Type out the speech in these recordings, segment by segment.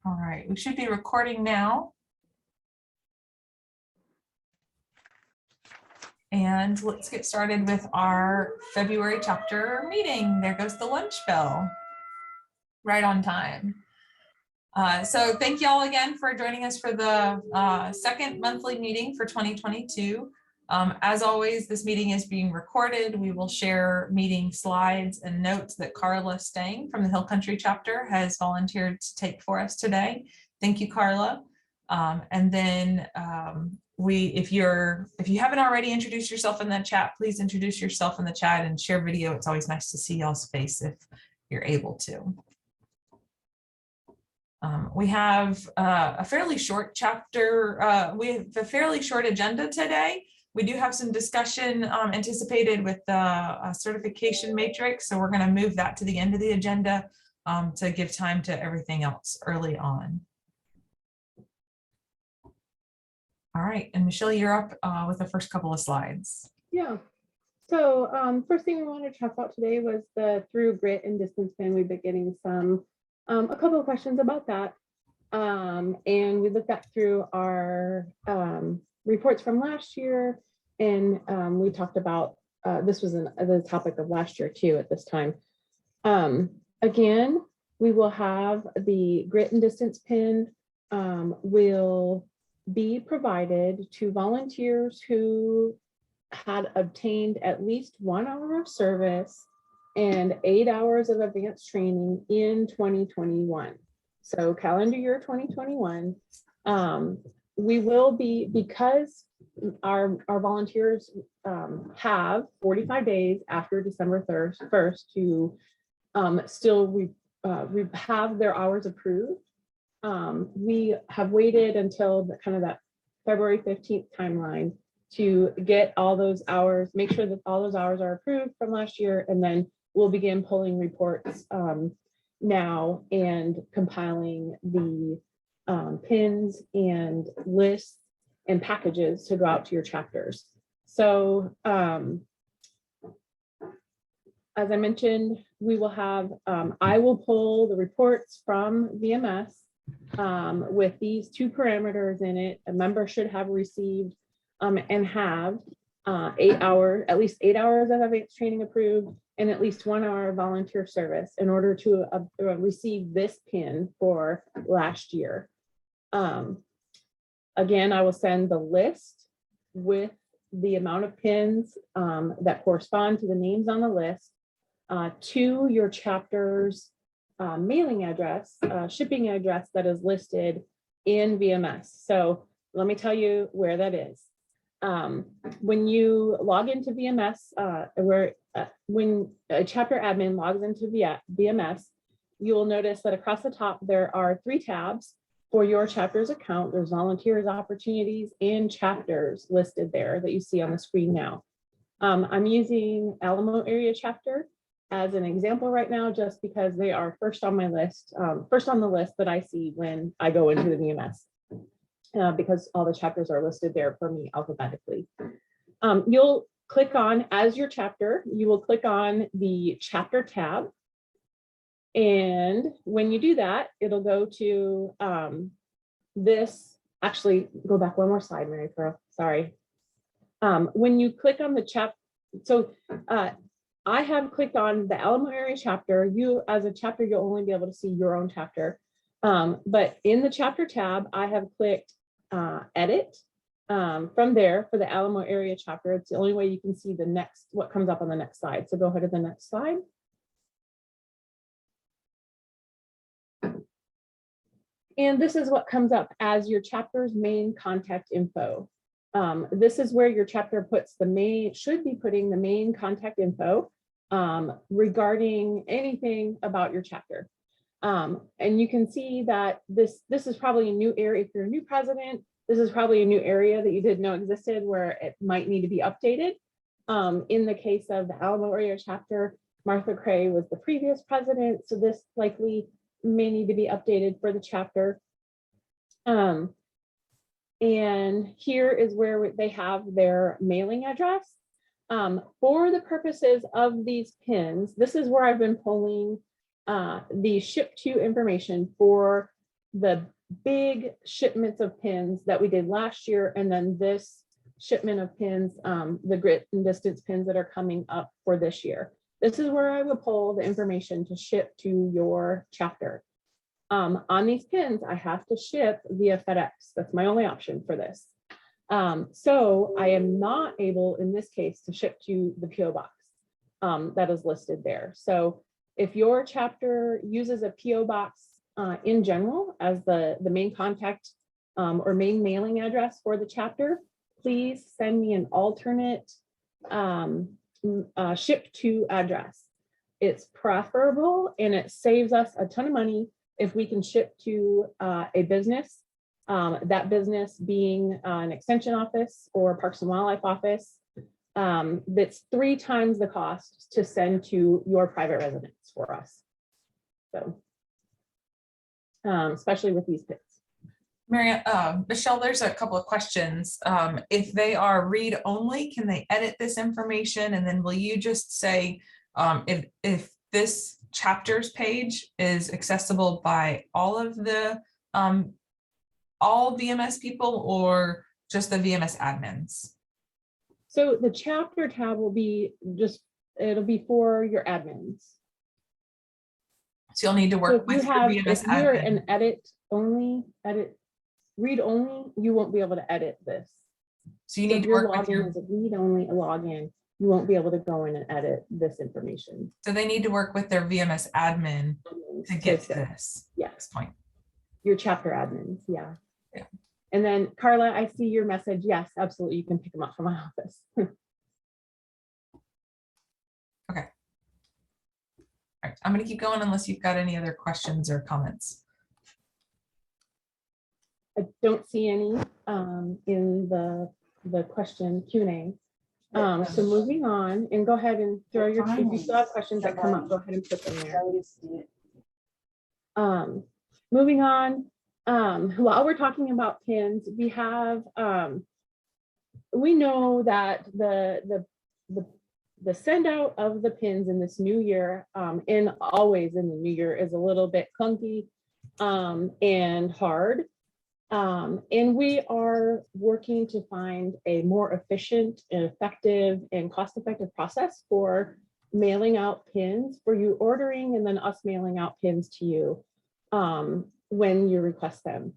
All right, we should be recording now. And let's get started with our February chapter meeting. There goes the lunch bell, right on time. So thank you all again for joining us for the second monthly meeting for 2022. As always, this meeting is being recorded. We will share meeting slides and notes that Carla Stang from the Hill Country chapter has volunteered to take for us today. Thank you, Carla. And then if you haven't already introduced yourself in the chat, please introduce yourself in the chat and share video. It's always nice to see y'all's face if you're able to. We have a fairly short chapter. We have a fairly short agenda today. We do have some discussion anticipated with the certification matrix, so we're going to move that to the end of the agenda to give time to everything else early on. All right, and Michelle, you're up with the first couple of slides. Yeah. So first thing we wanted to talk about today was the through grit and distance pin. We've been getting a couple of questions about that. And we looked back through our reports from last year, and we talked about, this was the topic of last year too at this time. Again, we will have the grit and distance pin will be provided to volunteers who had obtained at least 1 hour of service and 8 hours of advanced training in 2021. So calendar year 2021, we will be, because our volunteers have 45 days after December 1st to still have their hours approved. We have waited until that February 15th timeline to get all those hours, make sure that all those hours are approved from last year, and then we'll begin pulling reports now and compiling the pins and lists and packages to go out to your chapters. So as I mentioned, we will have, I will pull the reports from VMS with these two parameters in it. A member should have received and have at least 8 hours of advanced training approved and at least 1 hour of volunteer service in order to receive this pin for last year. Again, I will send the list with the amount of pins that correspond to the names on the list to your chapter's mailing address, shipping address that is listed in VMS. So let me tell you where that is. When you log into VMS, when a chapter admin logs into VMS, you will notice that across the top there are 3 tabs for your chapter's account. There's volunteers, opportunities, and chapters listed there that you see on the screen now. I'm using Alamo area chapter as an example right now, just because they are first on my list, first on the list that I see when I go into the VMS. Because all the chapters are listed there for me alphabetically. You'll click on, as your chapter, you will click on the chapter tab. And when you do that, it'll go to this, actually go back one more slide, Mary Pearl, sorry. When you click on the I have clicked on the Alamo area chapter. You as a chapter, you'll only be able to see your own chapter. But in the chapter tab, I have clicked edit from there for the Alamo area chapter. It's the only way you can see what comes up on the next slide. So go ahead to the next slide. And this is what comes up as your chapter's main contact info. This is where your chapter should be putting the main contact info regarding anything about your chapter. And you can see that this is probably a new area. If you're a new president, this is probably a new area that you didn't know existed where it might need to be updated. In the case of the Alamo area chapter, Martha Cray was the previous president, so this likely may need to be updated for the chapter. And here is where they have their mailing address. For the purposes of these pins, this is where I've been pulling the ship to information for the big shipments of pins that we did last year, and then this shipment of pins, the grit and distance pins that are coming up for this year. This is where I would pull the information to ship to your chapter. On these pins, I have to ship via FedEx. That's my only option for this. So I am not able in this case to ship to the PO box that is listed there. So if your chapter uses a PO box in general as the main contact or main mailing address for the chapter, please send me an alternate ship to address. It's preferable and it saves us a ton of money if we can ship to a business, that business being an extension office or Parks and Wildlife office, that's 3 times the cost to send to your private residence for us. So, especially with these pits. Michelle, there's a couple of questions. If they are read only, can they edit this information? And then will you just say if this chapters page is accessible by all of the all VMS people or just the VMS admins? So the chapter tab will be it'll be for your admins. So you'll need to work with your VMS if you're admin. an read only, you won't be able to edit this. So you need to work with your, as a read only login, you won't be able to go in and edit this information. so they need to work with their VMS admin to get to this. Yeah. This point. Your chapter admins, yeah. Yeah. And then Carla, I see your message. Yes, absolutely. You can pick them up from my office. Okay. All right, I'm going to keep going unless you've got any other questions or comments. I don't see any in the question Q&A. So moving on, and go ahead and throw your, if you still have questions that come up, go ahead and put them there. Moving on, while we're talking about pins, we have, we know that the send out of the pins in this new year, and always in the new year, is a little bit clunky and hard. And we are working to find a more efficient and effective and cost-effective process for mailing out pins, for you ordering and then us mailing out pins to you when you request them.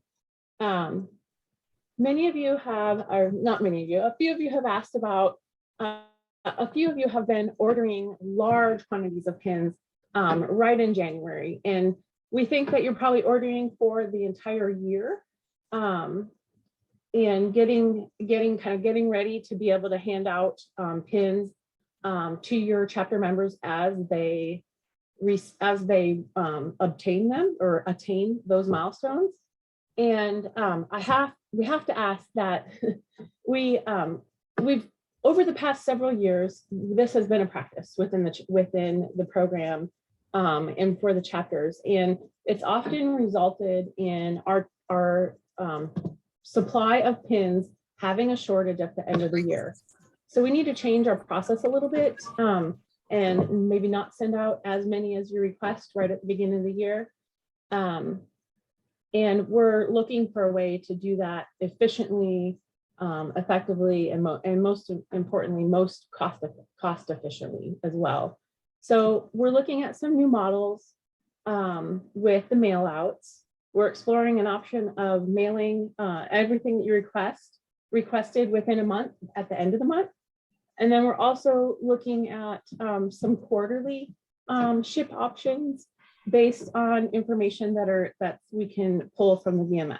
Many of you have, or not many of you, a few of you have asked about, a few of you have been ordering large quantities of pins right in January. And we think that you're probably ordering for the entire year. And getting ready to be able to hand out pins to your chapter members as they obtain them or attain those milestones. And we have to ask that we've over the past several years, this has been a practice within the program and for the chapters, and it's often resulted in our supply of pins having a shortage at the end of the year. So we need to change our process a little bit and maybe not send out as many as you request right at the beginning of the year. And we're looking for a way to do that efficiently, effectively, and most importantly, most cost efficiently as well. So we're looking at some new models with the mail outs. We're exploring an option of mailing everything that you requested within a month at the end of the month. And then we're also looking at some quarterly ship options based on information that we can pull from the VMS.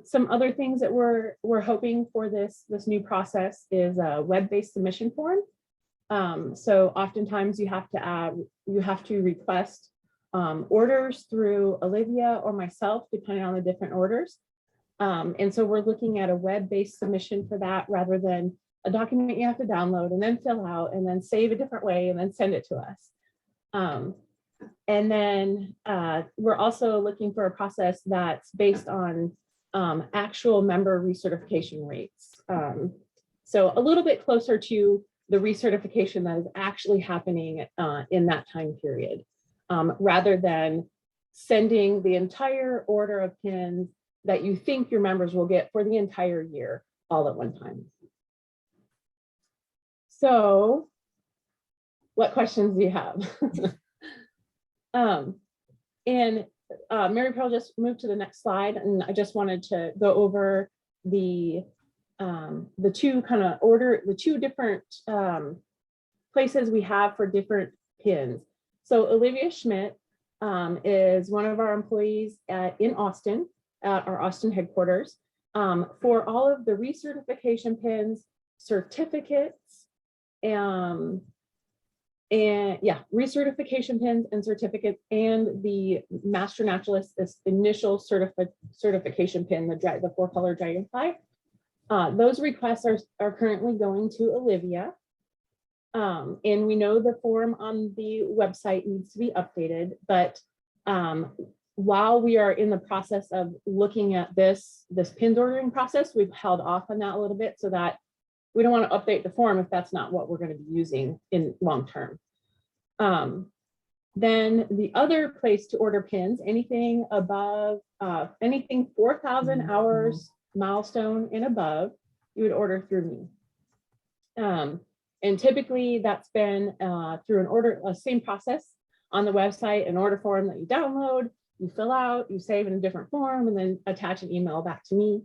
Some other things that we're hoping for this new process is a web-based submission form. So oftentimes you have to request orders through Olivia or myself, depending on the different orders. And so we're looking at a web-based submission for that rather than a document you have to download and then fill out and then save a different way and then send it to us. And then we're also looking for a process that's based on actual member recertification rates. So a little bit closer to the recertification that is actually happening in that time period, rather than sending the entire order of pins that you think your members will get for the entire year all at one time. So what questions do you have? Mary Pearl just moved to the next slide, and I just wanted to go over the two different places we have for different pins. So Olivia Schmidt is one of our employees in Austin, at our Austin headquarters, for all of the recertification pins, certificates, recertification pins and certificates, and the Master Naturalist, this initial certification pin, the 4-color dragonfly. Those requests are currently going to Olivia. And we know the form on the website needs to be updated, but while we are in the process of looking at this pins ordering process, we've held off on that a little bit so that we don't want to update the form if that's not what we're going to be using in long term. Then the other place to order pins, anything above, anything 4,000 hours milestone and above, you would order through me. And typically that's been through same process on the website, an order form that you download, you fill out, you save in a different form, and then attach an email back to me.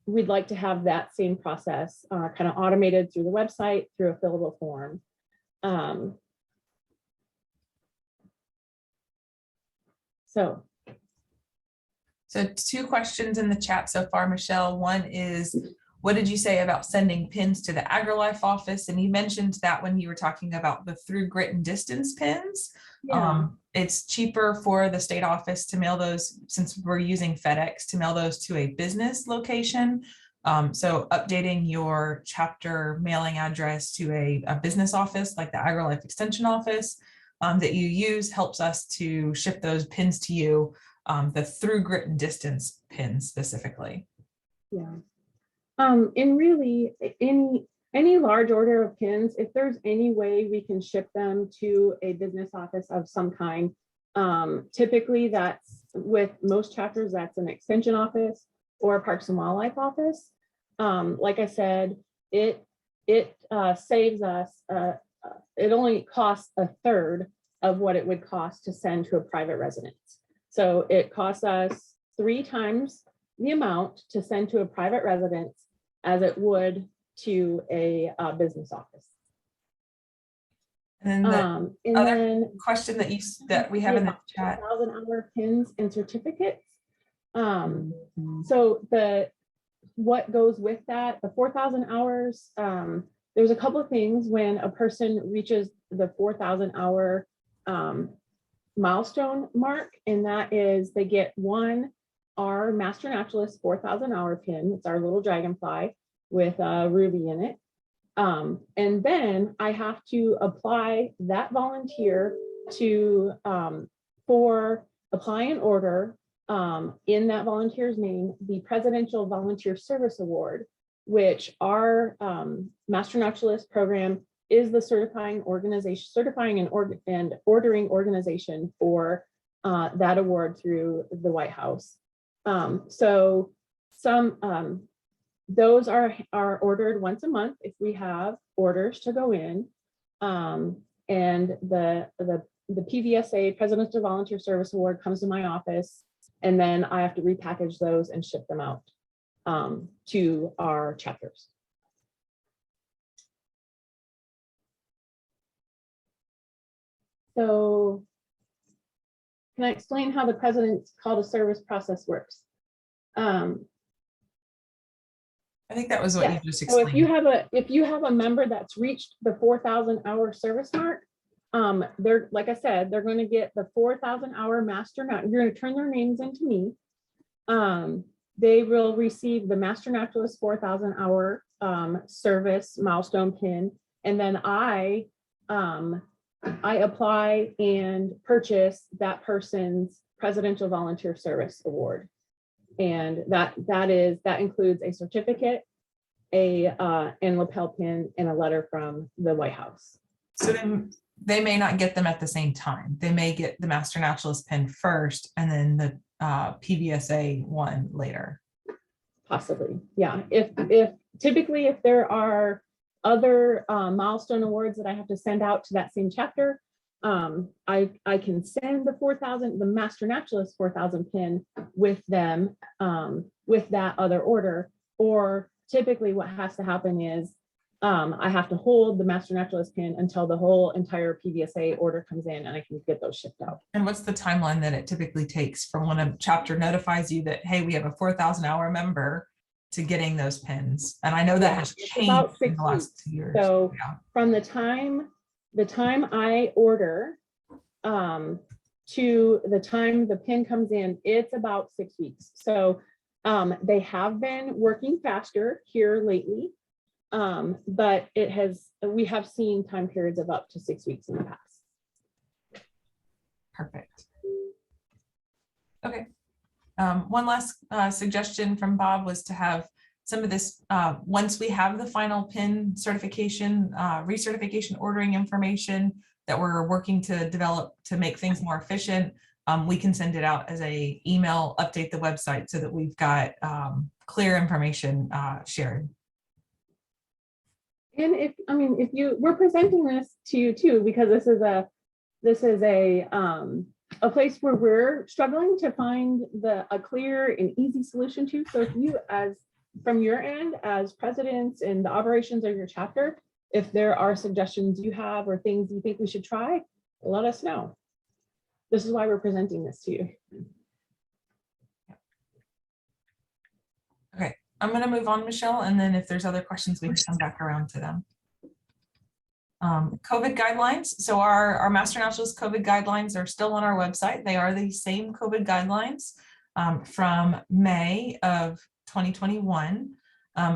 We'd like to have that same process kind of automated through the website, through a fillable form. So 2 questions in the chat so far, Michelle. One is, what did you say about sending pins to the AgriLife office? And you mentioned that when you were talking about the through grit and distance pins. yeah. It's cheaper for the state office to mail those, since we're using FedEx, to mail those to a business location. So updating your chapter mailing address to a business office like the AgriLife Extension office that you use helps us to ship those pins to you, the through grit and distance pins specifically. Yeah. And really any large order of pins, if there's any way we can ship them to a business office of some kind, typically that's with most chapters, that's an extension office or a Parks and Wildlife office. Like I said, it saves us, it only costs a third of what it would cost to send to a private residence. So it costs us 3 times the amount to send to a private residence as it would to a business office. And then the other question that we have in the chat, 1,000-hour pins and certificates. So what goes with that, the 4,000 hours, there's a couple of things when a person reaches the 4,000-hour milestone mark, and that is they get our Master Naturalist 4,000-hour pin. It's our little dragonfly with a ruby in it. And then I have to apply that volunteer to for apply an order in that volunteer's name, the Presidential Volunteer Service Award, which our Master Naturalist program is the certifying and ordering organization for that award through the White House. So those are ordered once a month if we have orders to go in. And the PVSA, Presidential Volunteer Service Award, comes to my office, and then I have to repackage those and ship them out to our chapters. So can I explain how the President's Call to Service process works? I think that was what you just explained. So if you have a member that's reached the 4,000-hour service mark, they're, like I said, they're going to get the 4,000-hour master. You're going to turn their names into me. They will receive the Master Naturalist 4,000-hour service milestone pin, and then I apply and purchase that person's Presidential Volunteer Service Award. And that includes a certificate, and lapel pin, and a letter from the White House. So then they may not get them at the same time. They may get the Master Naturalist pin first and then the PVSA one later. Possibly, yeah. If typically if there are other milestone awards that I have to send out to that same chapter, I can send the Master Naturalist 4,000 pin with them, with that other order. Or typically what has to happen is I have to hold the Master Naturalist pin until the whole entire PVSA order comes in and I can get those shipped out. And what's the timeline that it typically takes from when a chapter notifies you that, hey, we have a 4,000 hour member to getting those pins? And I know that has changed in the last 2 years. So from the time I order to the time the pin comes in, it's about 6 weeks. So they have been working faster here lately, but we have seen time periods of up to 6 weeks in the past. Perfect. Okay. One last suggestion from Bob was to have some of this, once we have the final PIN certification, recertification ordering information that we're working to develop to make things more efficient, we can send it out as a email, update the website so that we've got clear information shared. And we're presenting this to you too, because this is a place where we're struggling to find a clear and easy solution to. So if you, from your end, as presidents and the operations of your chapter, if there are suggestions you have or things you think we should try, let us know. This is why we're presenting this to you. Okay, I'm going to move on, Michelle, and then if there's other questions, we can come back around to them. COVID guidelines. So our Master Naturalist COVID guidelines are still on our website. They are the same COVID guidelines from May of 2021.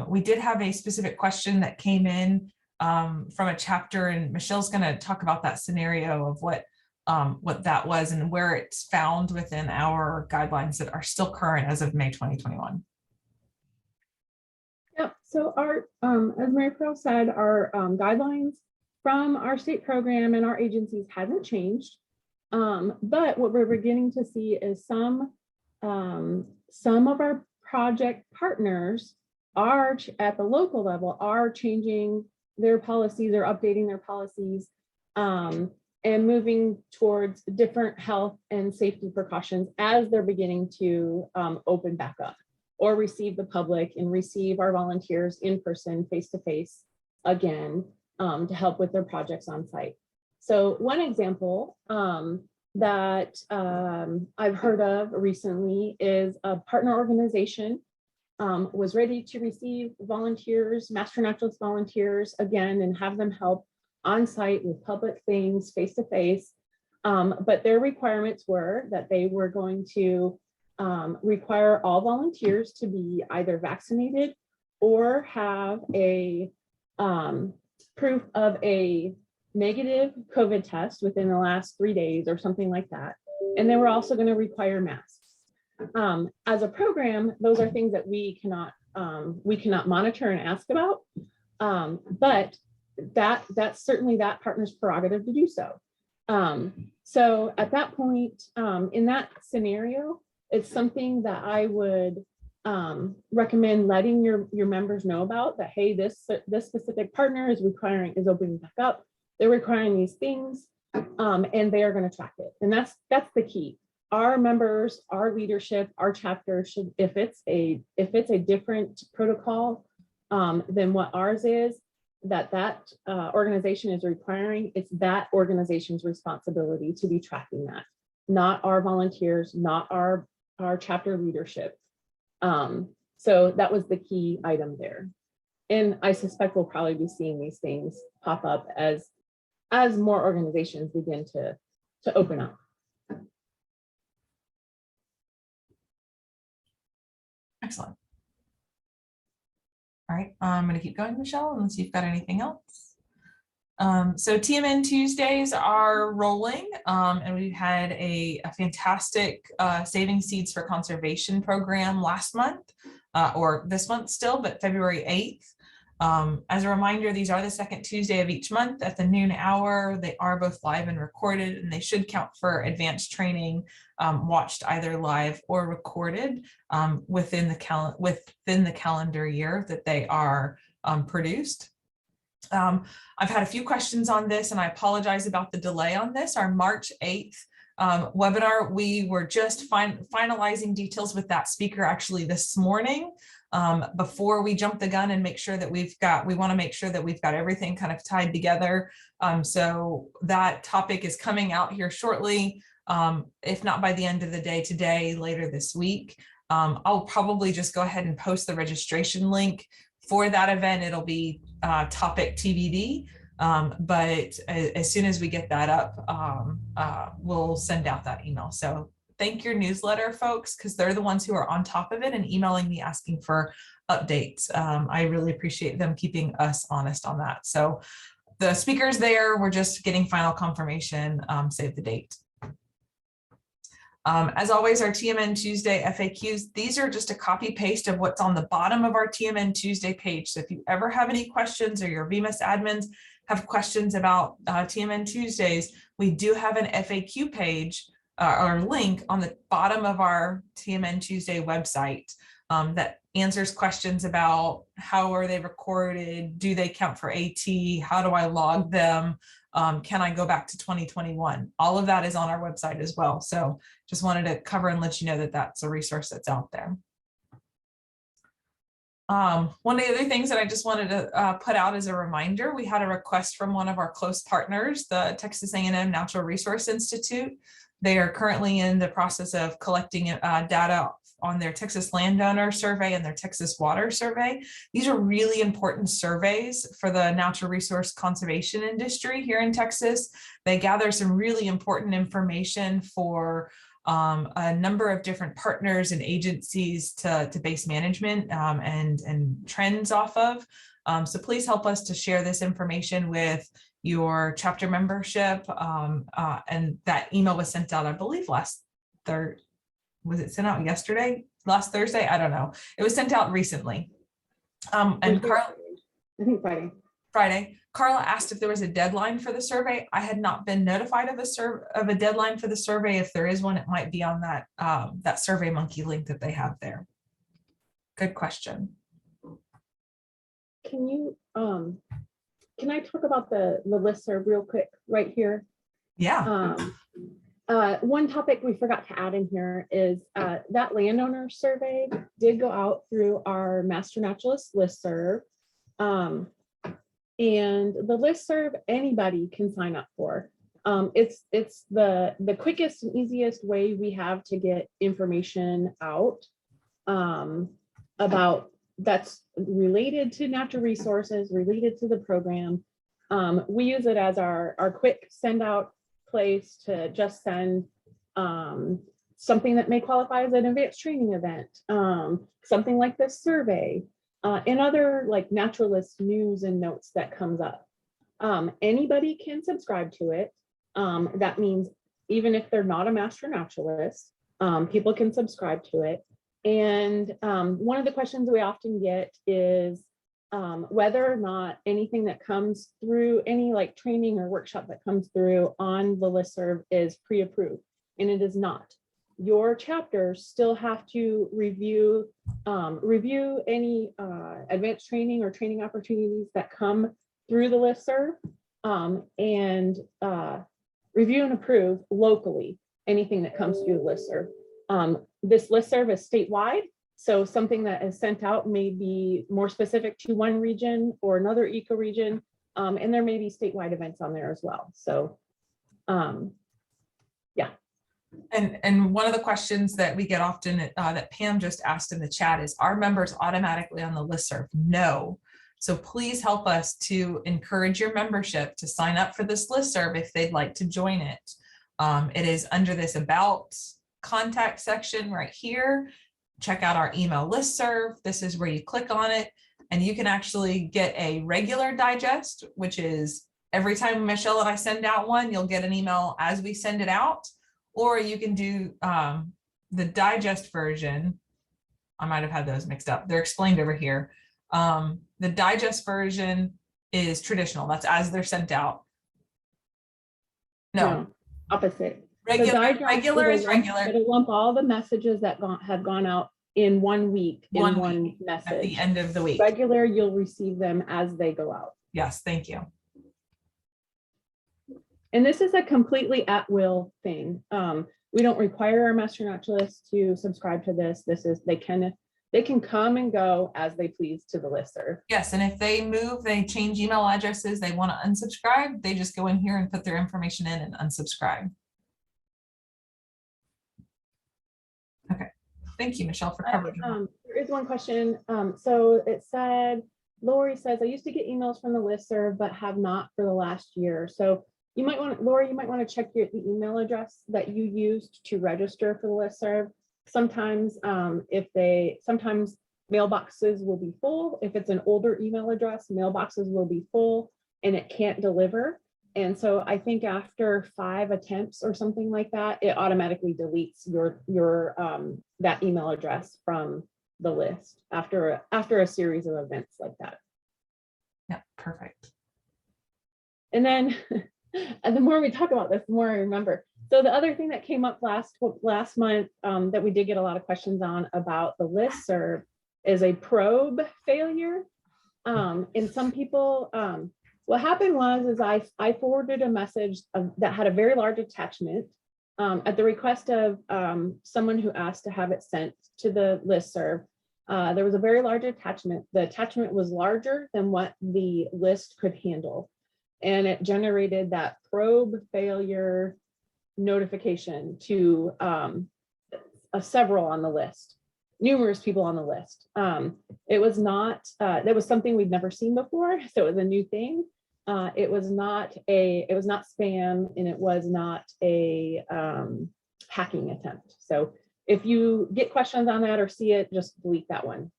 We did have a specific question that came in from a chapter, and Michelle's going to talk about that scenario of what that was and where it's found within our guidelines that are still current as of May 2021. Yeah, so our, as Mary Pearl said, our guidelines from our state program and our agencies hasn't changed. But what we're beginning to see is some of our project partners are at the local level are changing their policies or updating their policies and moving towards different health and safety precautions as they're beginning to open back up or receive the public and receive our volunteers in person, face-to-face again to help with their projects on site. So one example that I've heard of recently is a partner organization was ready to receive volunteers, Master Naturalist volunteers again, and have them help on site with public things face-to-face. But their requirements were that they were going to require all volunteers to be either vaccinated or have a proof of a negative COVID test within the last 3 days or something like that. And they were also going to require masks. As a program, those are things that we cannot monitor and ask about. But that's certainly that partner's prerogative to do so. So at that point, in that scenario, it's something that I would recommend letting your members know about, that hey, this specific partner is opening back up. They're requiring these things, and they are going to track it. And that's the key. Our members, our leadership, our chapter should, if it's a different protocol than what ours is, that organization is requiring, it's that organization's responsibility to be tracking that, not our volunteers, not our chapter leadership. So that was the key item there. And I suspect we'll probably be seeing these things pop up as more organizations begin to open up. Excellent. All right, I'm going to keep going, Michelle, unless you've got anything else. So TNN Tuesdays are rolling, and we had a fantastic Saving Seeds for Conservation program last month, or this month still, but February 8th. As a reminder, these are the second Tuesday of each month at the noon hour. They are both live and recorded, and they should count for advanced training watched either live or recorded within the calendar year that they are produced. I've had a few questions on this, and I apologize about the delay on this. Our March 8th webinar, we were just finalizing details with that speaker actually this morning. Before we jump the gun and make sure that we want to make sure that we've got everything kind of tied together. So that topic is coming out here shortly, if not by the end of the day today, later this week. I'll probably just go ahead and post the registration link for that event. It'll be topic TBD, but as soon as we get that up, we'll send out that email. So thank your newsletter folks, because they're the ones who are on top of it and emailing me asking for updates. I really appreciate them keeping us honest on that. So the speakers there, we're just getting final confirmation, save the date. As always, our TNN Tuesday FAQs, these are just a copy paste of what's on the bottom of our TNN Tuesday page. So if you ever have any questions or your VMS admins have questions about TNN Tuesdays, we do have an FAQ page or link on the bottom of our TNN Tuesday website that answers questions about how are they recorded, do they count for AT, how do I log them, can I go back to 2021? All of that is on our website as well. So just wanted to cover and let you know that that's a resource that's out there. One of the other things that I just wanted to put out as a reminder, we had a request from one of our close partners, the Texas A&M Natural Resource Institute. They are currently in the process of collecting data on their Texas Landowner Survey and their Texas Water Survey. These are really important surveys for the natural resource conservation industry here in Texas. They gather some really important information for a number of different partners and agencies to base management and trends off of. So please help us to share this information with your chapter membership. And that email was sent out, I believe, was it sent out yesterday? Last Thursday? I don't know. It was sent out recently. And Carla, I think Friday. Carla asked if there was a deadline for the survey. I had not been notified of a deadline for the survey. If there is one, it might be on that that SurveyMonkey link that they have there. Good question. Can you can I talk about the listserv real quick right here? Yeah. One topic we forgot to add in here is that landowner survey did go out through our Master Naturalist listserv. And the listserv anybody can sign up for. It's the quickest and easiest way we have to get information out about that's related to natural resources, related to the program. We use it as our quick send out place to just send something that may qualify as an advanced training event, something like this survey, and other like naturalist news and notes that comes up. Anybody can subscribe to it. That means even if they're not a master naturalist, people can subscribe to it. And one of the questions we often get is whether or not anything that comes through, any like training or workshop that comes through on the listserv is pre-approved, and it is not. Your chapters still have to review any advanced training or training opportunities that come through the listserv, and review and approve locally anything that comes through the listserv. This listserv is statewide, so something that is sent out may be more specific to one region or another ecoregion, and there may be statewide events on there as well. So yeah. And one of the questions that we get often that Pam just asked in the chat is, are members automatically on the listserv? No. So please help us to encourage your membership to sign up for this listserv if they'd like to join it. It is under this about contact section right here. Check out our email listserv. This is where you click on it and you can actually get a regular digest, which is every time Michelle and I send out one, you'll get an email as we send it out. Or you can do the digest version. I might have had those mixed up. They're explained over here. The digest version is traditional. That's as they're sent out. No, opposite. regular is regular. It'll lump all the messages that have gone out in 1 week in one message. At the end of the week. Regular, you'll receive them as they go out. Yes, thank you. And this is a completely at will thing. We don't require our master naturalists to subscribe to this. They can come and go as they please to the listserv. Yes, and if they move, they change email addresses, they want to unsubscribe, they just go in here and put their information in and unsubscribe. Okay, thank you, Michelle, for covering that. There is one question. So it said, Lori says, I used to get emails from the listserv, but have not for the last year. So you might want to, Lori, you might want to check the email address that you used to register for the listserv. Sometimes sometimes mailboxes will be full. If it's an older email address, mailboxes will be full and it can't deliver. And so I think after 5 attempts or something like that, it automatically deletes your that email address from the list after a series of events like that. Yeah, perfect. And then and the more we talk about this, the more I remember. So the other thing that came up last month that we did get a lot of questions on about the listserv is a probe failure. And some people, what happened was I forwarded a message that had a very large attachment at the request of someone who asked to have it sent to the listserv. There was a very large attachment. The attachment was larger than what the list could handle. And it generated that probe failure notification to several on the list, numerous people on the list. It was not, that was something we'd never seen before. So it was a new thing. It was not spam, and it was not a hacking attempt. So if you get questions on that or see it, just delete that one.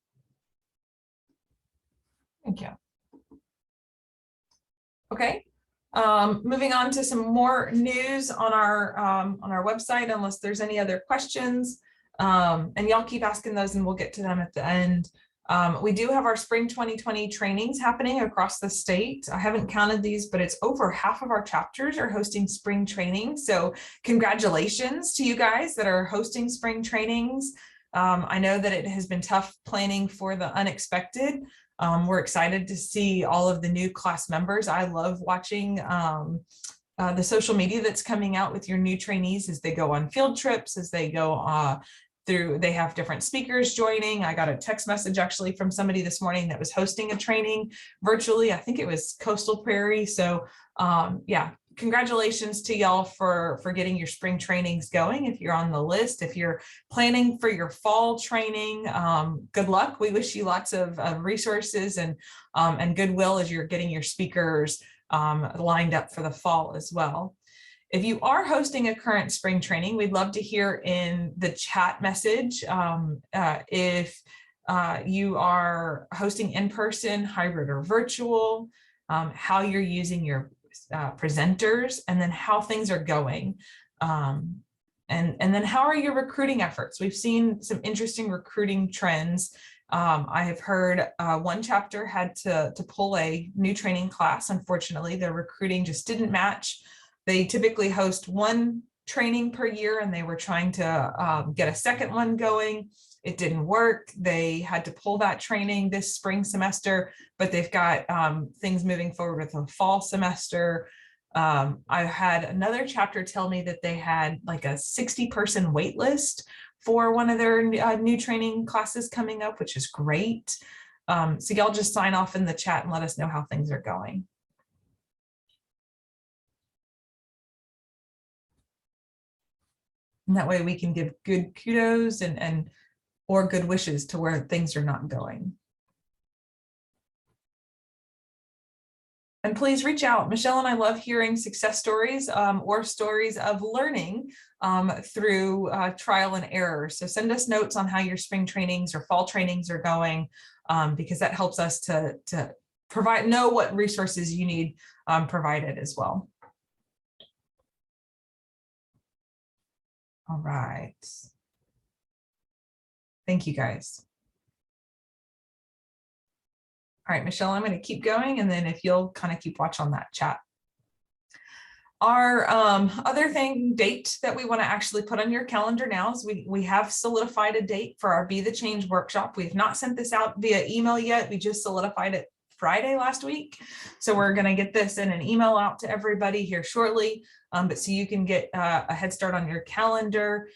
Thank you. Okay, moving on to some more news on our website, unless there's any other questions. And y'all keep asking those and we'll get to them at the end. We do have our spring 2020 trainings happening across the state. I haven't counted these, but it's over half of our chapters are hosting spring trainings. So congratulations to you guys that are hosting spring trainings. I know that it has been tough planning for the unexpected. We're excited to see all of the new class members. I love watching the social media that's coming out with your new trainees as they go on field trips, as they go they have different speakers joining. I got a text message actually from somebody this morning that was hosting a training virtually. I think it was Coastal Prairie. So yeah, congratulations to y'all for getting your spring trainings going. If you're on the list, if you're planning for your fall training, good luck. We wish you lots of resources and goodwill as you're getting your speakers lined up for the fall as well. If you are hosting a current spring training, we'd love to hear in the chat message if you are hosting in person, hybrid, or virtual, how you're using your presenters, and then how things are going. And then how are your recruiting efforts? We've seen some interesting recruiting trends. I have heard one chapter had to pull a new training class. Unfortunately, their recruiting just didn't match. They typically host one training per year and they were trying to get a second one going. It didn't work. They had to pull that training this spring semester, but they've got things moving forward with a fall semester. I had another chapter tell me that they had like a 60-person wait list for one of their new training classes coming up, which is great. So y'all just sign off in the chat and let us know how things are going. And that way we can give good kudos or good wishes to where things are not going. And please reach out. Michelle and I love hearing success stories or stories of learning through trial and error. So send us notes on how your spring trainings or fall trainings are going, because that helps us to know what resources you need provided as well. All right. Thank you guys. All right, Michelle, I'm going to keep going, and then if you'll kind of keep watch on that chat. Our other date that we want to actually put on your calendar now is we have solidified a date for our Be the Change workshop. We have not sent this out via email yet. We just solidified it Friday last week. So we're going to get this in an email out to everybody here shortly. But so you can get a head start on your calendar.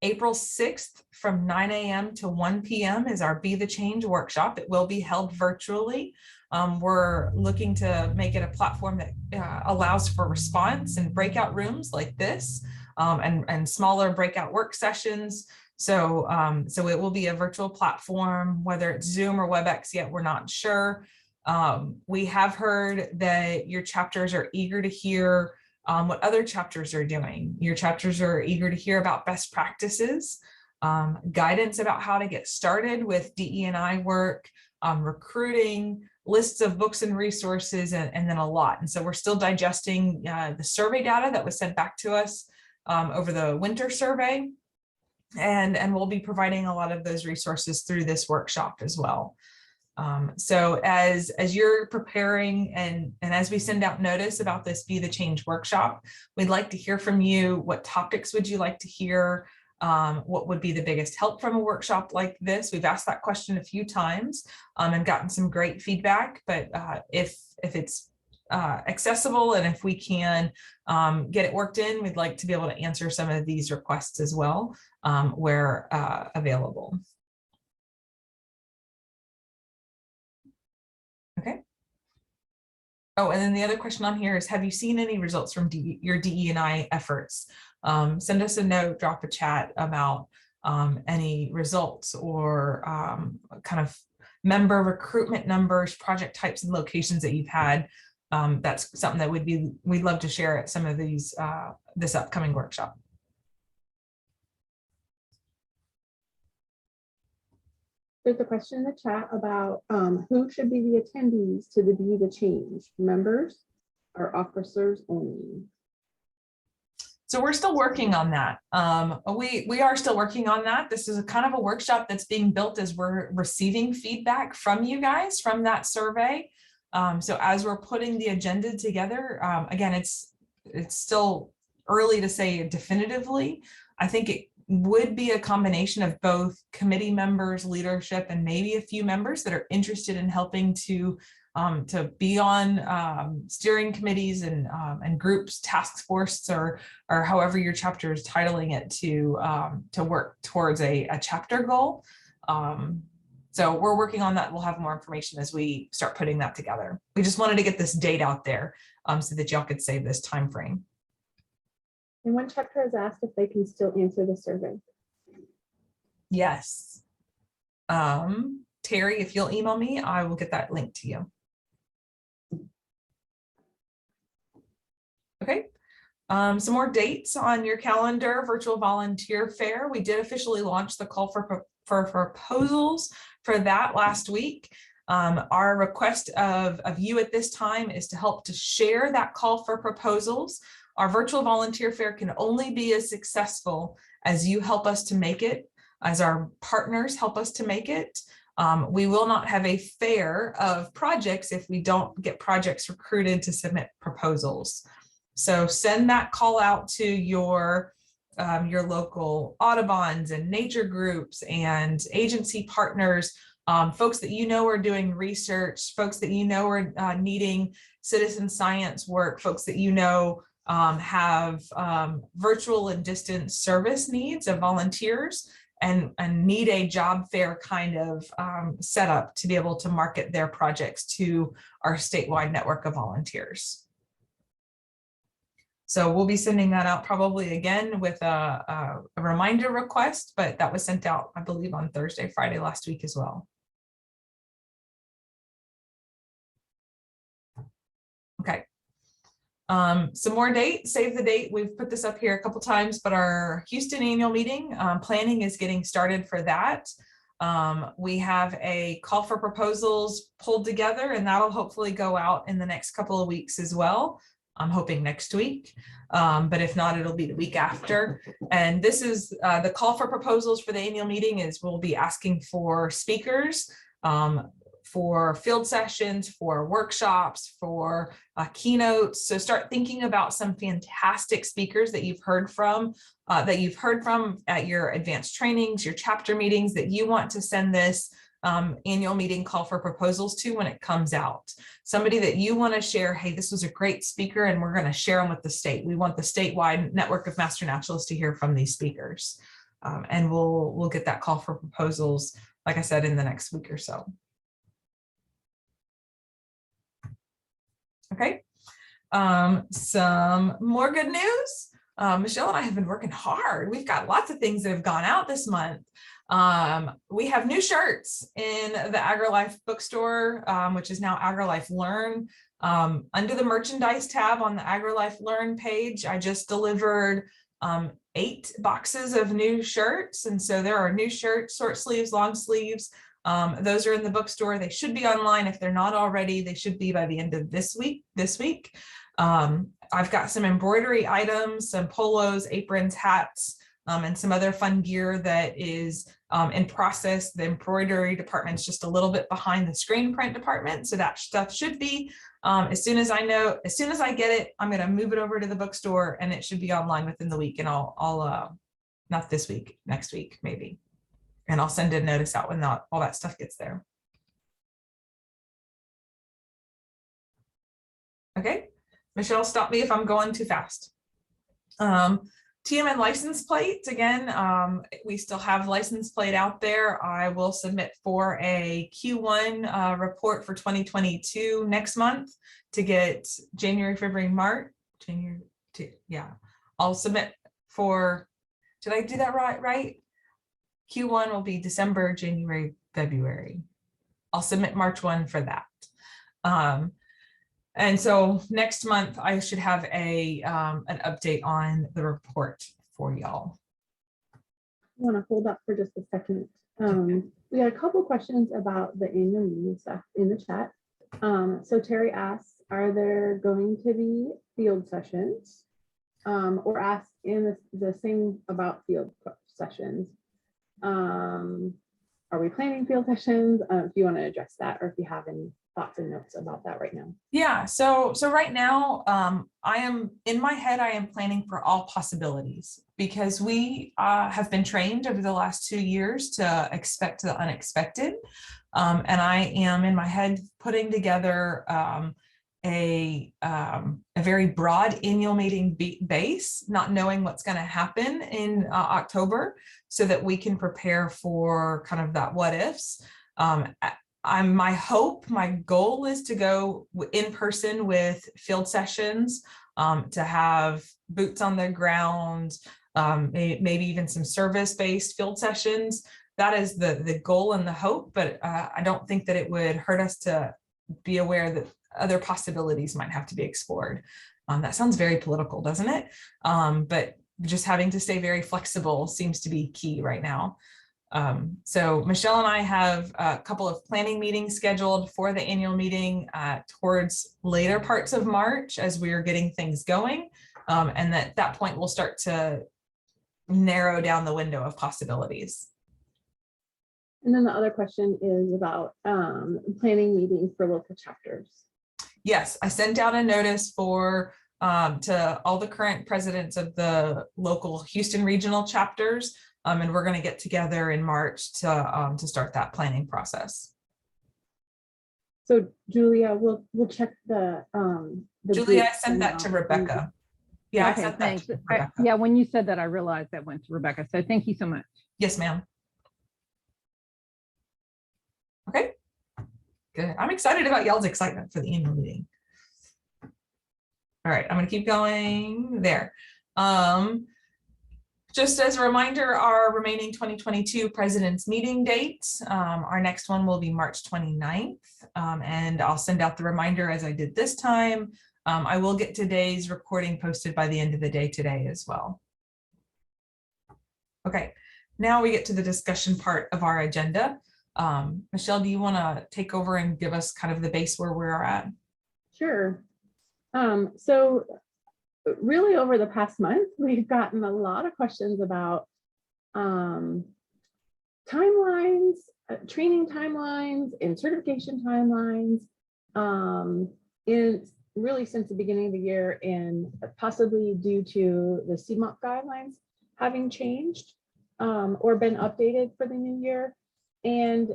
April 6th from 9 a.m. to 1 p.m. is our Be the Change workshop. It will be held virtually. We're looking to make it a platform that allows for response and breakout rooms like this, and smaller breakout work sessions. So it will be a virtual platform, whether it's Zoom or WebEx yet, we're not sure. We have heard that your chapters are eager to hear what other chapters are doing. Your chapters are eager to hear about best practices, guidance about how to get started with DE&I work, recruiting, lists of books and resources, and then a lot. And so we're still digesting the survey data that was sent back to us over the winter survey. And we'll be providing a lot of those resources through this workshop as well. So as you're preparing and as we send out notice about this Be the Change workshop, we'd like to hear from you. What topics would you like to hear? What would be the biggest help from a workshop like this? We've asked that question a few times and gotten some great feedback, but if it's accessible and if we can get it worked in, we'd like to be able to answer some of these requests as well where available. Okay. Oh, and then the other question on here is, have you seen any results from your DE&I efforts? Send us a note, drop a chat about any results or kind of member recruitment numbers, project types, and locations that you've had. That's something that we'd love to share at some of these this upcoming workshop. There's a question in the chat about who should be the attendees to the Be the Change, members or officers only? So we're still working on that. We are still working on that. This is a kind of a workshop that's being built as we're receiving feedback from you guys from that survey. So as we're putting the agenda together, again, it's still early to say definitively. I think it would be a combination of both committee members, leadership, and maybe a few members that are interested in helping to be on steering committees and groups, task force, or however your chapter is titling it, to work towards a chapter goal. So we're working on that. We'll have more information as we start putting that together. We just wanted to get this date out there so that y'all could save this time frame. And one chapter has asked if they can still answer the survey. Yes. Terry, if you'll email me, I will get that link to you. Okay. Some more dates on your calendar. Virtual Volunteer Fair. We did officially launch the call for proposals for that last week. Our request of you at this time is to help to share that call for proposals. Our Virtual Volunteer Fair can only be as successful as you help us to make it, as our partners help us to make it. We will not have a fair of projects if we don't get projects recruited to submit proposals. So send that call out to your local Audubons and nature groups and agency partners, folks that you know are doing research, folks that you know are needing citizen science work, folks that you know have virtual and distance service needs of volunteers and need a job fair kind of setup to be able to market their projects to our statewide network of volunteers. So we'll be sending that out probably again with a reminder request, but that was sent out, I believe, on Thursday, Friday last week as well. Okay. Some more dates, save the date. We've put this up here a couple times, but our Houston annual meeting planning is getting started for that. We have a call for proposals pulled together, and that'll hopefully go out in the next couple of weeks as well. I'm hoping next week, but if not, it'll be the week after. And this is the call for proposals for the annual meeting is we'll be asking for speakers for field sessions, for workshops, for keynotes. So start thinking about some fantastic speakers that you've heard from at your advanced trainings, your chapter meetings, that you want to send this annual meeting call for proposals to when it comes out. Somebody that you want to share, hey, this was a great speaker and we're going to share them with the state. We want the statewide network of master naturalists to hear from these speakers. And we'll get that call for proposals, like I said, in the next week or so. Okay, some more good news. Michelle and I have been working hard. We've got lots of things that have gone out this month. We have new shirts in the AgriLife bookstore, which is now AgriLife Learn. Under the merchandise tab on the AgriLife Learn page, I just delivered 8 boxes of new shirts. And so there are new shirts, short sleeves, long sleeves. Those are in the bookstore. They should be online. If they're not already, they should be by the end of this week. I've got some embroidery items, some polos, aprons, hats, and some other fun gear that is in process. The embroidery department's just a little bit behind the screen print department. So that stuff should be, as soon as I get it, I'm going to move it over to the bookstore and it should be online within the week. And I'll not this week, next week, maybe. And I'll send a notice out when all that stuff gets there. Okay, Michelle, stop me if I'm going too fast. TNN license plates, again, we still have license plate out there. I will submit for a Q1 report for 2022 next month to get January, February, March, yeah. I'll submit for, did I do that right? Q1 will be December, January, February. I'll submit March 1 for that. And so next month I should have an update on the report for y'all. I want to hold up for just a second. We had a couple questions about the annual meeting stuff in the chat. So Terry asks, are there going to be field sessions? Or asked in the same about field sessions. Are we planning field sessions? If you want to address that, or if you have any thoughts and notes about that right now. Yeah, so right now, I am in my head, I am planning for all possibilities, because we have been trained over the last 2 years to expect the unexpected. And I am in my head putting together a very broad annual meeting base, not knowing what's going to happen in October, so that we can prepare for kind of that what ifs. My goal is to go in person with field sessions, to have boots on the ground, maybe even some service-based field sessions. That is the goal and the hope, but I don't think that it would hurt us to be aware that other possibilities might have to be explored. That sounds very political, doesn't it? But just having to stay very flexible seems to be key right now. So Michelle and I have a couple of planning meetings scheduled for the annual meeting towards later parts of March as we are getting things going. And at that point, we'll start to narrow down the window of possibilities. And then the other question is about planning meetings for local chapters. Yes, I sent out a notice for to all the current presidents of the local Houston regional chapters, and we're going to get together in March to start that planning process. So Julia, we'll check the Julia, I sent that to Rebecca. Yeah, okay, I sent thanks. that to Rebecca. Yeah, when you said that, I realized that went to Rebecca. So thank you so much. Yes, ma'am. Okay, good. I'm excited about y'all's excitement for the annual meeting. All right, I'm going to keep going there. Just as a reminder, our remaining 2022 President's Meeting dates, our next one will be March 29th, and I'll send out the reminder as I did this time. I will get today's recording posted by the end of the day today as well. Okay, now we get to the discussion part of our agenda. Michelle, do you want to take over and give us kind of the base where we're at? Sure. So really over the past month, we've gotten a lot of questions about timelines, training timelines and certification timelines is really since the beginning of the year, and possibly due to the CMOP guidelines having changed or been updated for the new year. And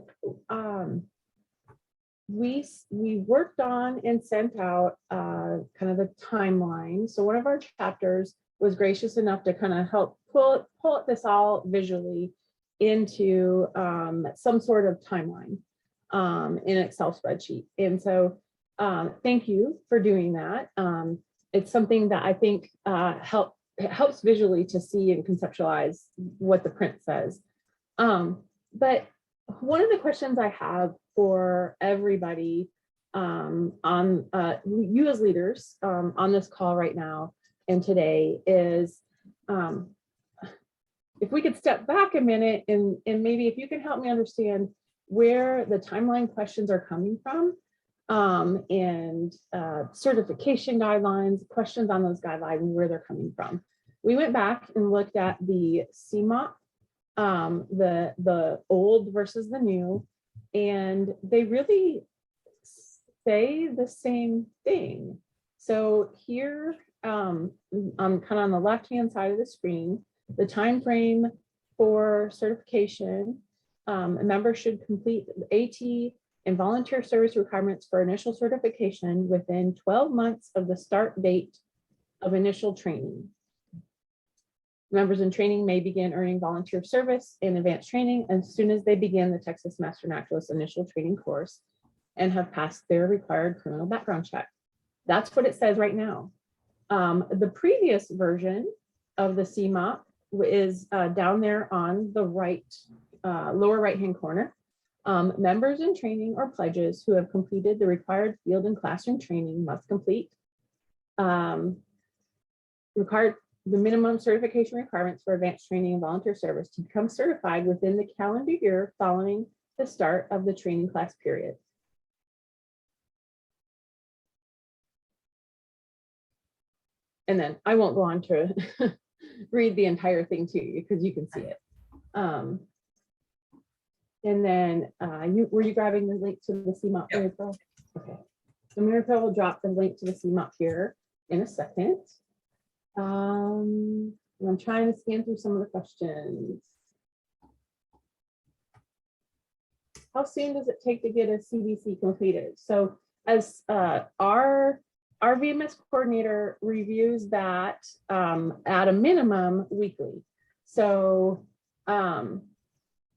we worked on and sent out kind of the timeline. So one of our chapters was gracious enough to kind of help pull this all visually into some sort of timeline in an Excel spreadsheet. And so thank you for doing that. It's something that I think helps visually to see and conceptualize what the print says. But one of the questions I have for everybody on you as leaders on this call right now and today is if we could step back a minute and maybe if you can help me understand where the timeline questions are coming from and certification guidelines, questions on those guidelines, and where they're coming from. We went back and looked at the CMOP, the old versus the new, and they really say the same thing. So here, I'm kind of on the left-hand side of the screen, the time frame for certification. A member should complete AT and volunteer service requirements for initial certification within 12 months of the start date of initial training. Members in training may begin earning volunteer service and advanced training as soon as they begin the Texas Master Naturalist initial training course and have passed their required criminal background check. That's what it says right now. The previous version of the CMOP is down there on the right, lower right-hand corner. Members in training or pledges who have completed the required field and classroom training must complete the minimum certification requirements for advanced training and volunteer service to become certified within the calendar year following the start of the training class period. And then I won't go on to read the entire thing to you because you can see it. And then were you grabbing the link to the CMOP? Yep. Okay. So Miracle will drop the link to the CMOP here in a second. And I'm trying to scan through some of the questions. How soon does it take to get a CBC completed? So as our VMS coordinator reviews that at a minimum weekly. So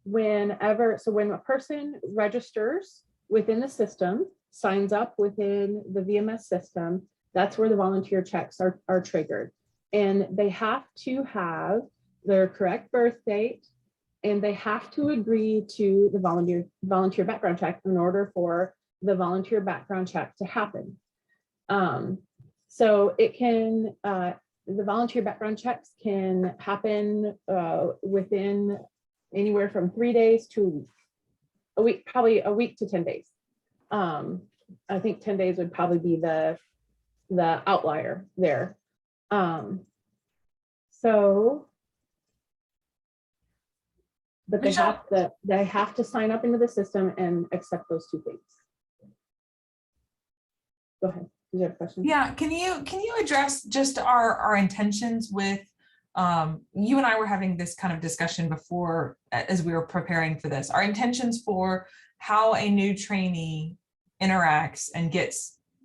when a person registers within the system, signs up within the VMS system, that's where the volunteer checks are triggered. And they have to have their correct birth date, and they have to agree to the volunteer background check in order for the volunteer background check to happen. So it can, the volunteer background checks can happen within anywhere from 3 days to a week, probably a week to 10 days. I think 10 days would probably be the outlier there. But they have to sign up into the system and accept those two things. Go ahead. Is there a question? Yeah, can you address just our intentions with you and I were having this kind of discussion before as we were preparing for this, our intentions for how a new trainee interacts and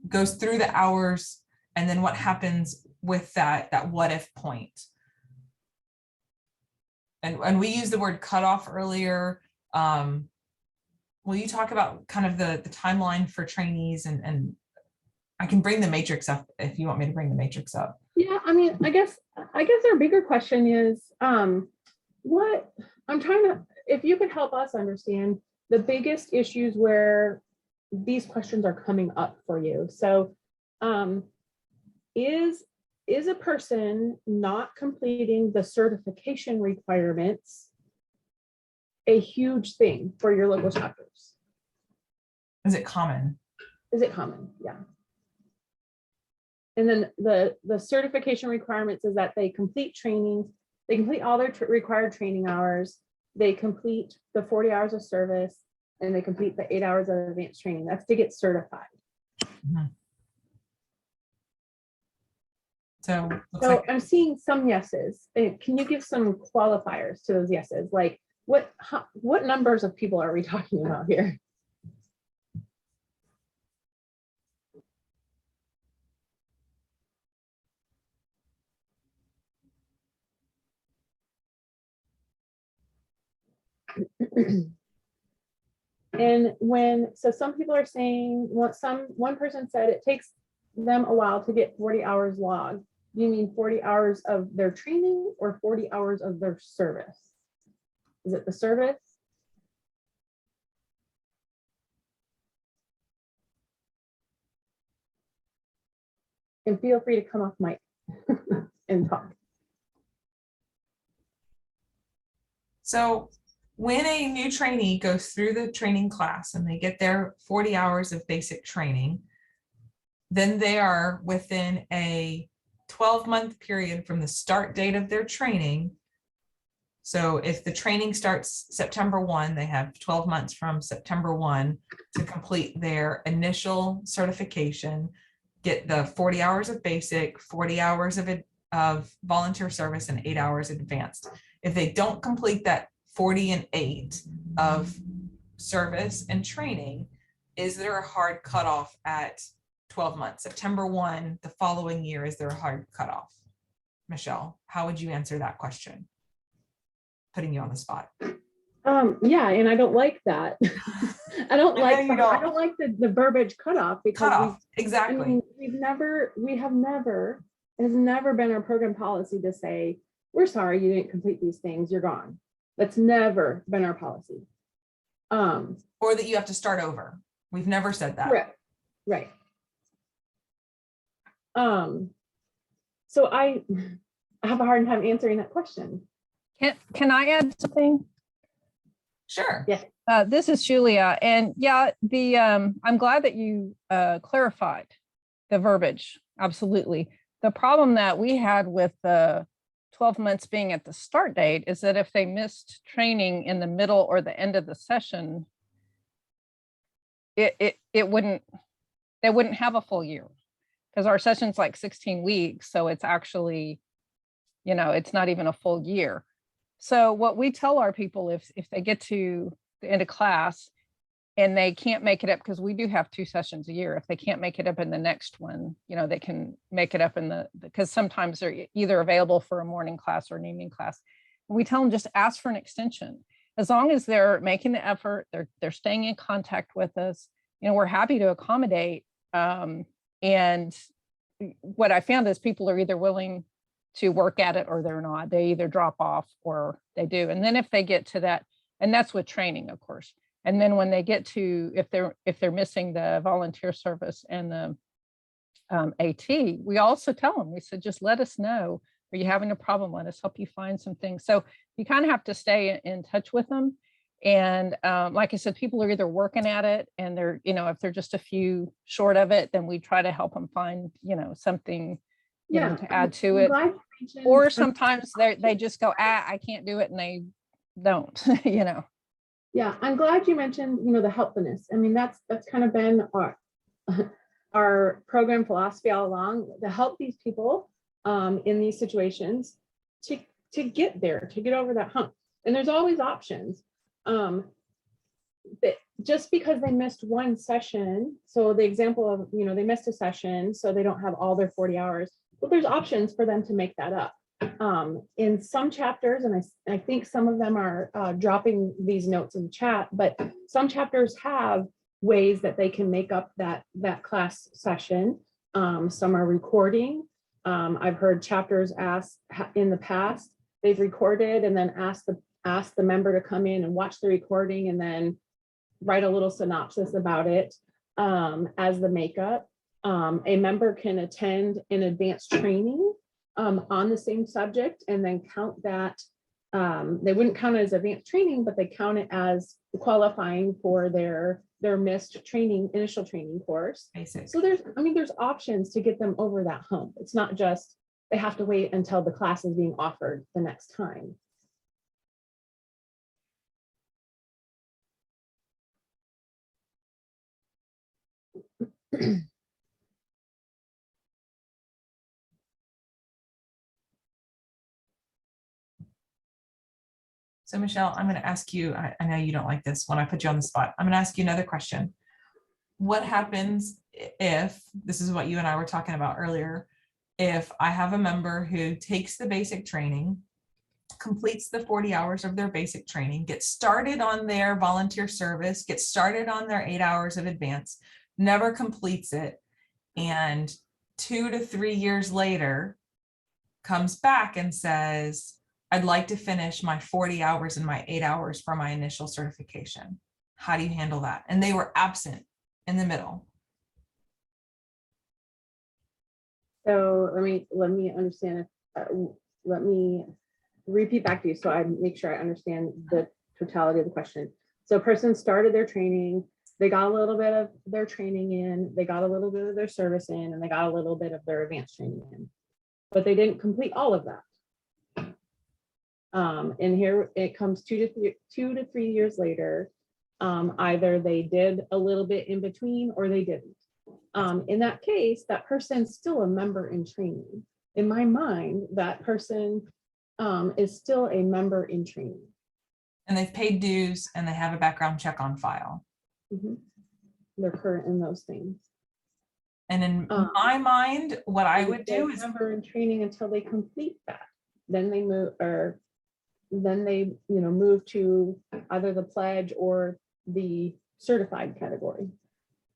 goes through the hours, and then what happens with that what if point. And we used the word cutoff earlier. Will you talk about kind of the timeline for trainees, and I can bring the matrix up if you want me to bring the matrix up. Yeah, I mean, I guess our bigger question is what I'm trying to, if you could help us understand the biggest issues where these questions are coming up for you. So is a person not completing the certification requirements a huge thing for your local chapters? Is it common? Is it common? Yeah. And then the certification requirements is that they complete training, they complete all their required training hours, they complete the 40 hours of service and they complete the 8 hours of advanced training. That's to get certified. Mhm. So, looks So like I'm seeing some yeses. Can you give some qualifiers to those yeses? Like what numbers of people are we talking about here? And so some people are saying, one person said it takes them a while to get 40 hours logged. Do you mean 40 hours of their training or 40 hours of their service? Is it the service? And feel free to come off mic and talk. so. When a new trainee goes through the training class and they get their 40 hours of basic training, then they are within a 12-month period from the start date of their training. So if the training starts September 1, they have 12 months from September 1 to complete their initial certification, get the 40 hours of basic, 40 hours of volunteer service, and 8 hours advanced. If they don't complete that 40 and 8 of service and training, is there a hard cutoff at 12 months? September 1, the following year, is there a hard cutoff? Michelle, how would you answer that question? Putting you on the spot. Yeah, and I don't like that. I don't like you don't. I don't like the verbiage cutoff because Cutoff, exactly. I mean, it has never been our program policy to say, we're sorry you didn't complete these things, you're gone. That's never been our policy. Or that you have to start over. We've never said that. Correct. Right. So I have a hard time answering that question. Can I add something? Sure. Yeah. This is Julia, and yeah, I'm glad that you clarified the verbiage. Absolutely. The problem that we had with the 12 months being at the start date is that if they missed training in the middle or the end of the session, they wouldn't have a full year, because our session's like 16 weeks. So it's actually, it's not even a full year. So what we tell our people, if they get to the end of class and they can't make it up, because we do have 2 sessions a year, if they can't make it up in the next one, they can make it up because sometimes they're either available for a morning class or an evening class. And we tell them just ask for an extension. As long as they're making the effort, they're staying in contact with us, we're happy to accommodate. And what I found is people are either willing to work at it or they're not. They either drop off or they do. And then if they get to that, and that's with training, of course. And then when they get to, if they're missing the volunteer service and the AT, we also tell them, we said, just let us know. Are you having a problem? Let us help you find some things. So you kind of have to stay in touch with them. And like I said, people are either working at it and they're, if they're just a few short of it, then we try to help them find, something to add to it. Or sometimes they just go, I can't do it, and they don't, Yeah, I'm glad you mentioned, the helpfulness. I mean, that's kind of been our program philosophy all along, to help these people in these situations to get there, to get over that hump. And there's always options. That just because they missed one session, so the example of, they missed a session, so they don't have all their 40 hours, but there's options for them to make that up. In some chapters, and I think some of them are dropping these notes in the chat, but some chapters have ways that they can make up that class session. Some are recording. I've heard chapters ask in the past, they've recorded and then asked the member to come in and watch the recording and then write a little synopsis about it as the makeup. A member can attend an advanced training on the same subject and then count that. They wouldn't count it as advanced training, but they count it as qualifying for their missed training, initial training course. Basic. So there's options to get them over that hump. It's not just they have to wait until the class is being offered the next time. So Michelle, I'm going to ask you, I know you don't like this when I put you on the spot. I'm going to ask you another question. What happens if, this is what you and I were talking about earlier, if I have a member who takes the basic training, completes the 40 hours of their basic training, gets started on their volunteer service, gets started on their 8 hours of advance, never completes it, and 2 to 3 years later comes back and says, I'd like to finish my 40 hours and my 8 hours for my initial certification. How do you handle that? And they were absent in the middle. So let me understand. Let me repeat back to you so I make sure I understand the totality of the question. So a person started their training, they got a little bit of their training in, they got a little bit of their service in, and they got a little bit of their advanced training in, but they didn't complete all of that. And here it comes 2 to 3 years later. Either they did a little bit in between or they didn't. In that case, that person's still a member in training. In my mind, that person is still a member in training. And they've paid dues and they have a background check on file. They're current in those things. And in my mind, what I would do is member in training until they complete that. Then they move, or then they, move to either the pledge or the certified category.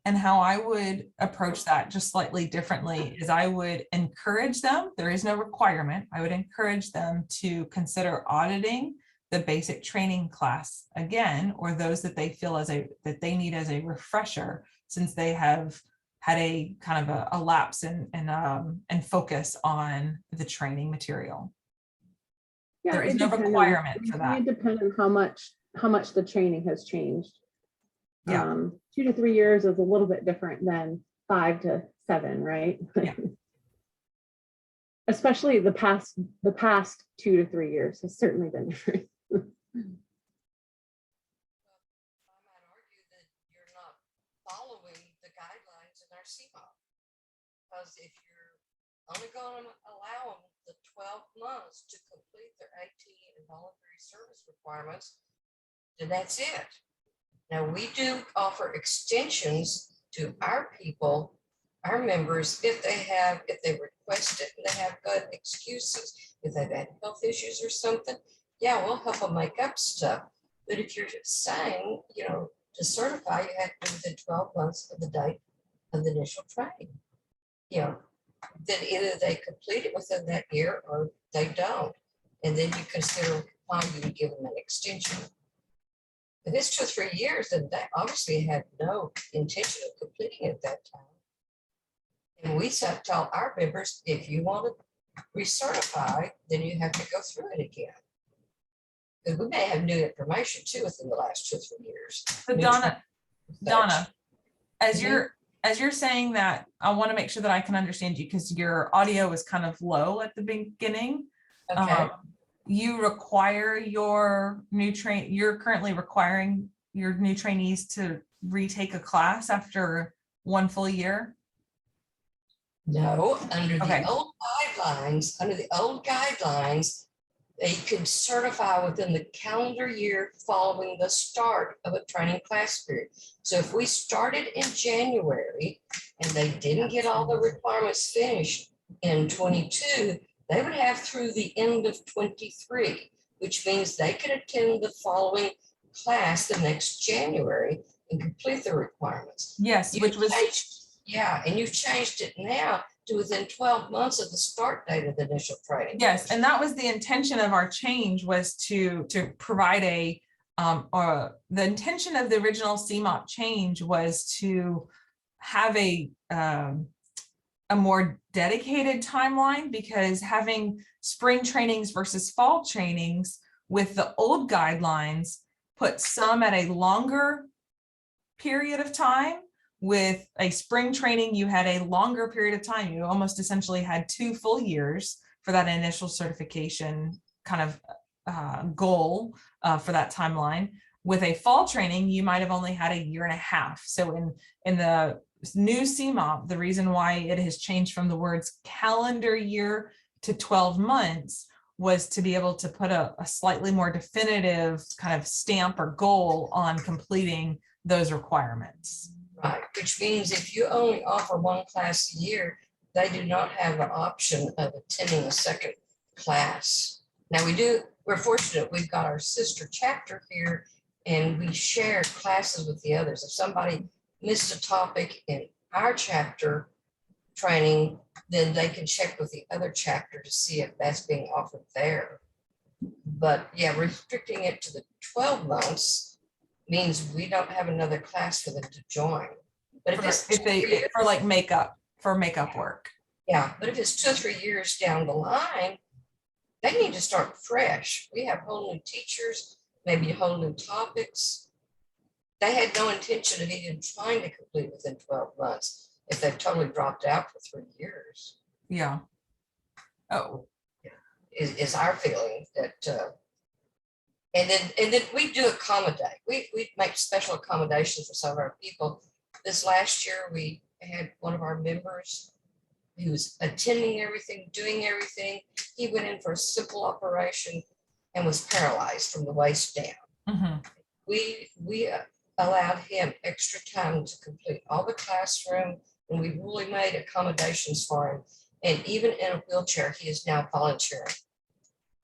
And how I would approach that just slightly differently is I would encourage them, there is no requirement, I would encourage them to consider auditing the basic training class again, or those that they feel that they need as a refresher, since they have had a kind of a lapse and focus on the training material. Yeah, there is no requirement for that. It depends on how much the training has changed. Yeah. 2 to 3 years is a little bit different than 5 to 7, right? Yeah. Especially the past 2 to 3 years has certainly been different. I might argue that you're not following the guidelines in our CMOP. Because if you're only going to allow them the 12 months to complete their AT and voluntary service requirements, then that's it. Now, we do offer extensions to our people, our members, if they request it and they have good excuses, if they've had health issues or something, yeah, we'll help them make up stuff. But if you're saying, to certify, you have to do within 12 months of the date of the initial training, then either they complete it within that year or they don't. And then you consider why you would give them an extension. If it's 2 or 3 years, then they obviously had no intention of completing it at that time. And we tell our members, if you want to recertify, then you have to go through it again. Because we may have new information too within the last 2 or 3 years. So Donna, as you're saying that, I want to make sure that I can understand you, because your audio was kind of low at the beginning. Okay. You require your you're currently requiring your new trainees to retake a class after 1 full year? No, under Okay. the old guidelines, they could certify within the calendar year following the start of a training class period. So if we started in January and they didn't get all the requirements finished in 22, they would have through the end of 23, which means they could attend the following class the next January and complete the requirements. Yes, And you've changed it now to within 12 months of the start date of the initial training. Yes, and that was the intention of our change, was to provide the intention of the original CMOP change was to have a more dedicated timeline, because having spring trainings versus fall trainings with the old guidelines put some at a longer period of time. With a spring training, you had a longer period of time. You almost essentially had 2 full years for that initial certification kind of goal for that timeline. With a fall training, you might have only had 1.5 years. So in the new CMOP, the reason why it has changed from the words calendar year to 12 months was to be able to put a slightly more definitive kind of stamp or goal on completing those requirements. Right, which means if you only offer one class a year, they do not have the option of attending a second class. Now we're fortunate, we've got our sister chapter here and we share classes with the others. If somebody missed a topic in our chapter training, then they can check with the other chapter to see if that's being offered there. But yeah, restricting it to the 12 months means we don't have another class for them to join. But For makeup work. Yeah, but if it's 2 or 3 years down the line, they need to start fresh. We have whole new teachers, maybe whole new topics. They had no intention of even trying to complete within 12 months if they've totally dropped out for 3 years. Yeah. Oh, Is our feeling that and then we do accommodate. We make special accommodations for some of our people. This last year, we had one of our members who was attending everything, doing everything. He went in for a simple operation and was paralyzed from the waist down. We allowed him extra time to complete all the classroom, and we really made accommodations for him. And even in a wheelchair, he is now volunteering.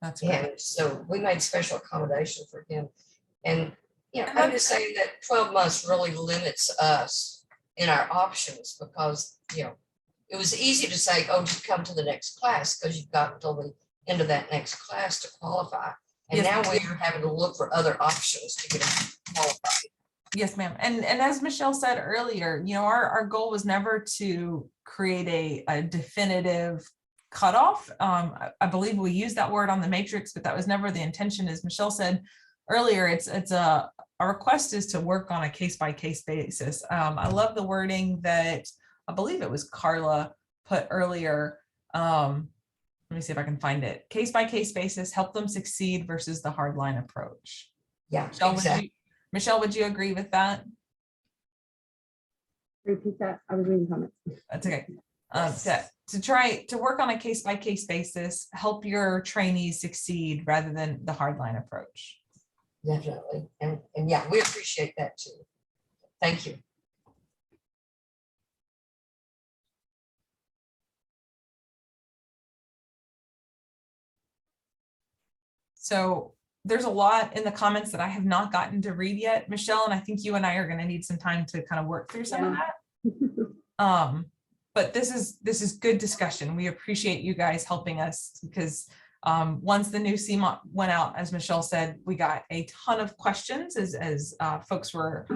that's great. And so we made special accommodation for him. And, I'm just saying that 12 months really limits us in our options because, it was easy to say, oh, just come to the next class because you've got until the end of that next class to qualify. And Yes, now we're having to look for other options to get them qualified. Yes, ma'am. And as Michelle said earlier, our goal was never to create a definitive cutoff. I believe we used that word on the matrix, but that was never the intention. As Michelle said earlier, it's a request is to work on a case-by-case basis. I love the wording that I believe it was Carla put earlier. Let me see if I can find it. Case-by-case basis, help them succeed versus the hardline approach. Yeah, Michelle, exactly. Michelle, would you agree with that? Repeat that. I was reading comments. That's okay. To try to work on a case-by-case basis, help your trainees succeed rather than the hardline approach. Definitely. And yeah, we appreciate that too. Thank you. So there's a lot in the comments that I have not gotten to read yet, Michelle, and I think you and I are going to need some time to kind of work through some of that. But this is good discussion. We appreciate you guys helping us because once the new CMOP went out, as Michelle said, we got a ton of questions as folks were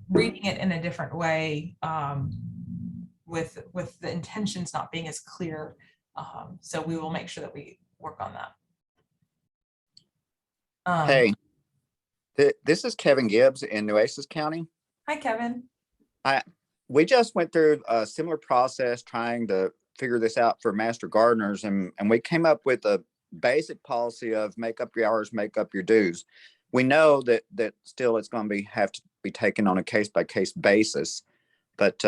reading it in a different way with the intentions not being as clear. So we will make sure that we work on that. Hey, this is Kevin Gibbs in Nueces County. Hi, Kevin. We just went through a similar process trying to figure this out for master gardeners, and we came up with a basic policy of make up your hours, make up your dues. We know that still it's going to have to be taken on a case-by-case basis, but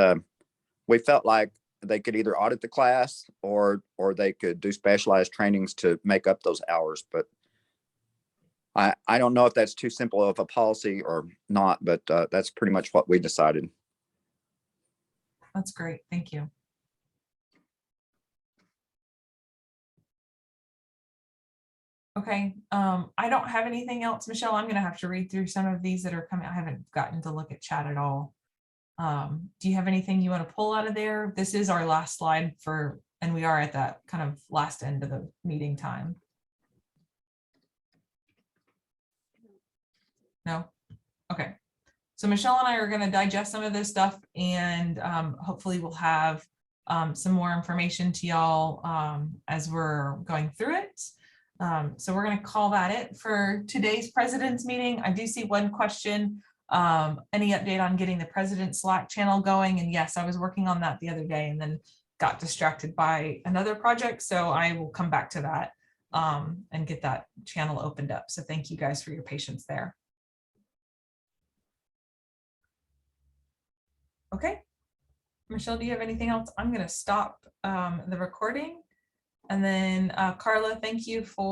we felt like they could either audit the class or they could do specialized trainings to make up those hours. But I don't know if that's too simple of a policy or not, but that's pretty much what we decided. That's great. Thank you. Okay. I don't have anything else, Michelle. I'm going to have to read through some of these that are coming. I haven't gotten to look at chat at all. Do you have anything you want to pull out of there? This is our last slide and we are at that kind of last end of the meeting time. No? Okay. So Michelle and I are going to digest some of this stuff and hopefully we'll have some more information to y'all as we're going through it. So we're going to call that it for today's president's meeting. I do see one question. Any update on getting the president's Slack channel going? And yes, I was working on that the other day and then got distracted by another project. So I will come back to that and get that channel opened up. So thank you guys for your patience there. Okay. Michelle, do you have anything else? I'm going to stop the recording. And then Carla, thank you for